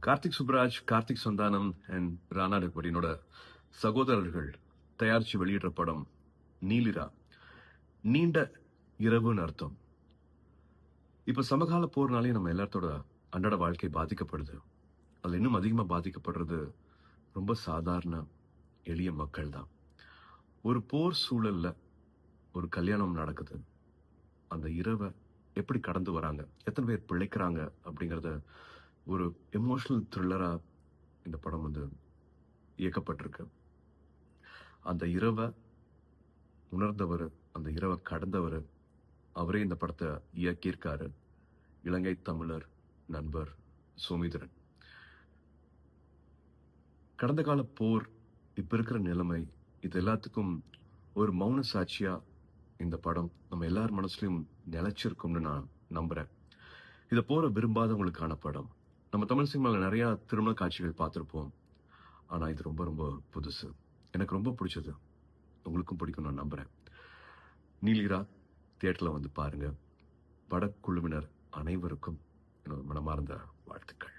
Karthik Subraj, Karthik Santhanam and Rana டெக்வரினோட சகோதரர்கள் தயாரிச்சு வெளியிடுற படம் நீலிரா. நீண்ட இரவுன்னு அர்த்தம். இப்ப சமகால போர்னாலே நம்ம எல்லாத்தோட அன்றாட வாழ்க்கை பாதிக்கப்படுது. அதுல இன்னும் அதிகமா பாதிக்கப்படுறது ரொம்ப சாதாரண எளிய மக்கள் தான். ஒரு போர் சூழல்ல ஒரு கல்யாணம் நடக்குது. அந்த இரவை எப்படி கடந்து வராங்க, எத்தனை பேர் பிழைக்கிறாங்க அப்படிங்கறத ஒரு எமோஷனல் த்ரில்லரா இந்த படம் இயக்கப்பட்டிருக்கு. அந்த இரவை உணர்ந்தவர், அந்த இரவை கடந்தவர், அவரே இந்த படத்தை இயக்கியிருக்காரு. இலங்கை தமிழர் நண்பர் சோமிதரன். கடந்த கால போர், இப்ப இருக்கிற நிலைமை, இது எல்லாத்துக்கும் ஒரு மௌன சாட்சியா இந்த படம் நம்ம எல்லார் மனசுலயும் நிலைச்சிருக்கும்னு நான் நம்புறேன். இதை போற விரும்பாதவங்களுக்கான படம். நம்ம தமிழ் சினிமாவில் நிறைய திருமண காட்சிகள் பார்த்திருப்போம். ஆனா இது ரொம்ப ரொம்ப புதுசு. எனக்கு ரொம்ப பிடிச்சது. உங்களுக்கும் பிடிக்கும் நான் நம்புறேன். நீலிரா தியேட்டர்ல வந்து பாருங்க. படக்குழுவினர் அனைவருக்கும் என்னோட மனமார்ந்த வாழ்த்துக்கள்.